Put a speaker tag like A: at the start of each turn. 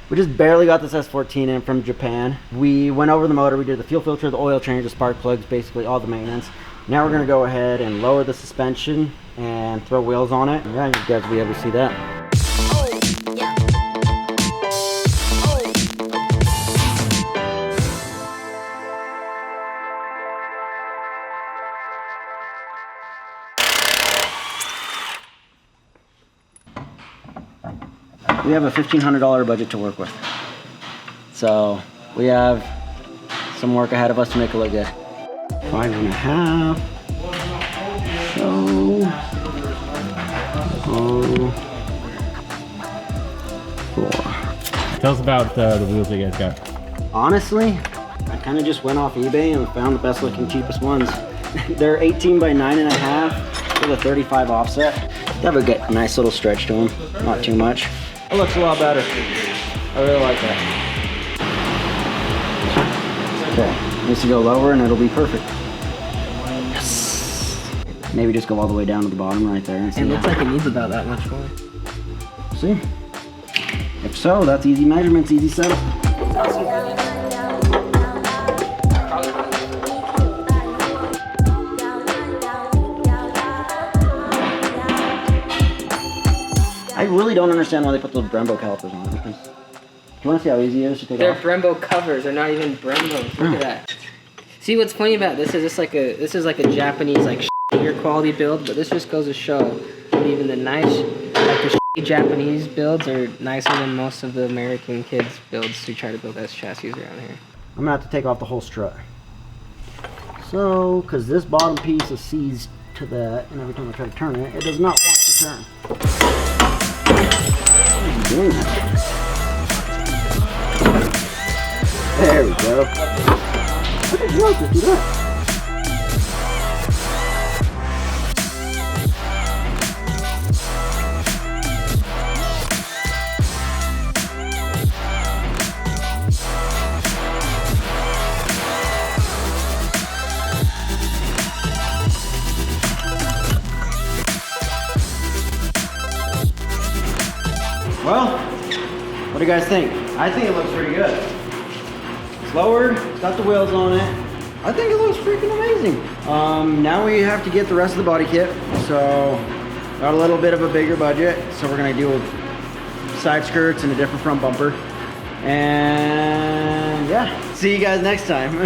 A: We just barely got this S14 in from Japan. We went over the motor, we did the fuel filter, the oil change, the spark plugs, basically all the maintenance. Now we're gonna go ahead and lower the suspension and throw wheels on it. Yeah, you guys will be able to see that. We have a $1,500 budget to work with. So we have some work ahead of us to make it look good. 5.5. So, 4.
B: Tell us about the wheels that you guys got.
A: Honestly, I kind of just went off eBay and found the best looking, cheapest ones. They're 18 by 9.5 with a 35 offset. They have a nice little stretch to them, not too much. It looks a lot better. I really like that. Okay, needs to go lower and it'll be perfect. Yes. Maybe just go all the way down to the bottom right there. And see.
C: It looks like it needs about that much more.
A: See? If so, that's easy measurements, easy setup. I really don't understand why they put those Brembo calipers on it. Do you want to see how easy it is to take off?
C: They're Brembo covers. They're not even Brembos. Look at that. See what's funny about this is this is like a Japanese like shittier quality build, but this just goes to show that even the nice like the shitty Japanese builds are nicer than most of the American kids builds who try to build S chassis around here.
A: I'm gonna have to take off the whole strut. So, because this bottom piece is seized to that, and every time I try to turn it, it does not want to turn. Doing that. There we go. How did you like to do that? Well, what do you guys think? I think it looks pretty good. It's lowered, it's got the wheels on it. I think it looks freaking amazing. Now we have to get the rest of the body kit. So, got a little bit of a bigger budget. So we're gonna do side skirts and a different front bumper. And yeah, see you guys next time.